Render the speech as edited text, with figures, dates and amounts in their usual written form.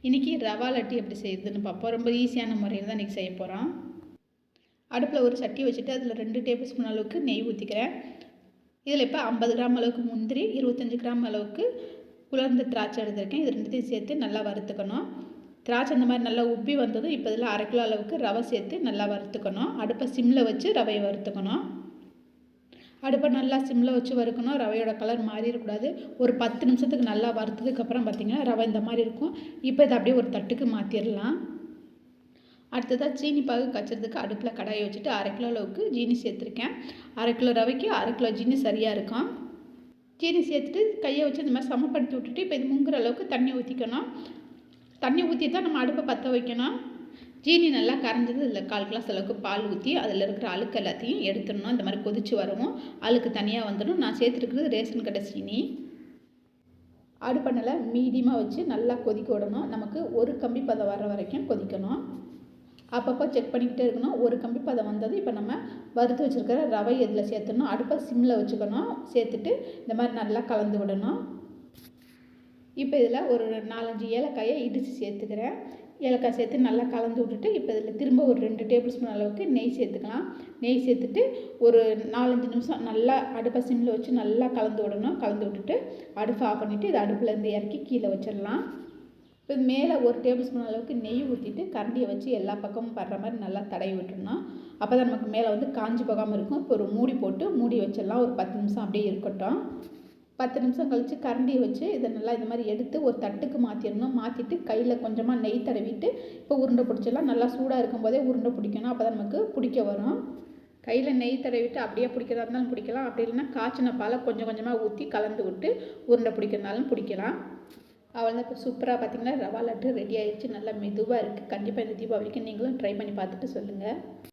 இன்றைக்கி ரவா லட்டு எப்படி செய்யுதுன்னு பார்ப்போம். ரொம்ப ஈஸியான முறையில் தான் இன்றைக்கி செய்ய போகிறோம். அடுப்பில் ஒரு சட்டி வச்சுட்டு அதில் 2 டேபிள் ஸ்பூன் அளவுக்கு நெய் ஊற்றிக்கிறேன். இதில் இப்போ 50 கிராம் அளவுக்கு முந்திரி, 25 கிராம் அளவுக்கு உலர்ந்த திராட்சை எடுத்துருக்கேன். இது ரெண்டுத்தையும் சேர்த்து நல்லா வறுத்துக்கணும். திராட்சை இந்த மாதிரி நல்லா உப்பி வந்ததும் இப்போ இதில் 1/2 கிலோ அளவுக்கு ரவை சேர்த்து நல்லா வறுத்துக்கணும். அடுப்பை சிம்மில் வச்சு ரவையை வறுத்துக்கணும். அடுப்பை நல்லா சிம்மில் வச்சு வறுக்கணும். ரவையோட கலர் மாறிடக்கூடாது. ஒரு 10 நிமிஷத்துக்கு நல்லா வறுத்ததுக்கப்புறம் பார்த்திங்கன்னா ரவை இந்த மாதிரி இருக்கும். இப்போ இதை அப்படியே ஒரு தட்டுக்கு மாற்றிடலாம். அடுத்ததாக சீனி பாகு கச்சுறதுக்கு அடுப்பில் கடாயை வச்சுட்டு 1/2 கிலோ அளவுக்கு ஜீனி சேர்த்துருக்கேன். 1/2 கிலோ ரவைக்கு 1/2 கிலோ ஜீனி சரியாக இருக்கும். ஜீனி சேர்த்துட்டு கையை வச்சு இந்த மாதிரி சமப்படுத்தி விட்டுட்டு இப்போ இது முங்குற அளவுக்கு தண்ணி ஊற்றிக்கணும். தண்ணி ஊற்றி தான் நம்ம அடுப்பை பற்ற வைக்கணும். ஜீனி நல்லா கரைஞ்சது இதில் 1/4 கிளாஸ் அளவுக்கு பால் ஊற்றி அதில் இருக்கிற அழுக்கு எல்லாத்தையும் எடுத்துடணும். இந்த மாதிரி கொதித்து வரவும் அழுக்கு தனியாக வந்துடும். நான் சேர்த்துருக்கிறது ரேஷன் கடை சீனி. அடுப்பை நல்லா மீடியமாக வச்சு நல்லா கொதிக்க விடணும். நமக்கு ஒரு கம்பி பதம் வர வரைக்கும் கொதிக்கணும். அப்பப்போ செக் பண்ணிக்கிட்டே இருக்கணும். ஒரு கம்பி பதம் வந்தது இப்போ நம்ம வறுத்து வச்சுருக்கிற ரவை இதில் சேர்த்துடணும். அடுப்பை சிம்மில் வச்சுக்கணும். சேர்த்துட்டு இந்த மாதிரி நல்லா கலந்து விடணும். இப்போ இதில் ஒரு 4-5 ஏலக்காயை இடித்து சேர்த்துக்கிறேன். ஏலக்காய் சேர்த்து நல்லா கலந்து விட்டுட்டு இப்போ இதில் திரும்ப ஒரு 2 டேபிள் ஸ்பூன் அளவுக்கு நெய் சேர்த்துக்கலாம். நெய் சேர்த்துட்டு ஒரு 4-5 நிமிஷம் நல்லா அடுப்பை சிம்மில் வச்சு நல்லா கலந்து விடணும். கலந்து விட்டுட்டு அடுப்பை ஆஃப் பண்ணிவிட்டு இது அடுப்புலேருந்து இறக்கி கீழே வச்சிடலாம். இப்போ மேலே ஒரு டேபிள் ஸ்பூன் அளவுக்கு நெய் ஊற்றிட்டு கரண்டியை வச்சு எல்லா பக்கமும் படுற மாதிரி நல்லா தடவி விட்டுடணும். அப்போ தான் நமக்கு மேலே வந்து காஞ்சி போகாமல் இருக்கும். இப்போ ஒரு மூடி போட்டு மூடி வச்சிடலாம். ஒரு 10 நிமிஷம் அப்படியே இருக்கட்டும். 10 நிமிஷம் கழித்து கரண்டியை வச்சு இதை நல்லா இந்த மாதிரி எடுத்து ஒரு தட்டுக்கு மாற்றிடணும். மாற்றிட்டு கையில் கொஞ்சமாக நெய் தடவிட்டு இப்போ உருண்டை பிடிச்சிடலாம். நல்லா சூடாக இருக்கும்போதே உருண்டை பிடிக்கணும். அப்போ தான் நமக்கு பிடிக்க வரும். கையில் நெய் தடவிட்டு அப்படியே பிடிக்கிறதா இருந்தாலும் பிடிக்கலாம். அப்படி இல்லைன்னா காய்ச்சின பாலை கொஞ்சம் கொஞ்சமாக ஊற்றி கலந்து விட்டு உருண்டை பிடிக்கிறதுனாலும் பிடிக்கலாம். அவ்வளோதான். இப்போ சூப்பராக பார்த்திங்கன்னா ரவா லட்டு ரெடி ஆகிடுச்சு. நல்லா மெதுவாக இருக்குது. கண்டிப்பாக இந்த தீபாவளிக்கு நீங்களும் ட்ரை பண்ணி பார்த்துட்டு சொல்லுங்கள்.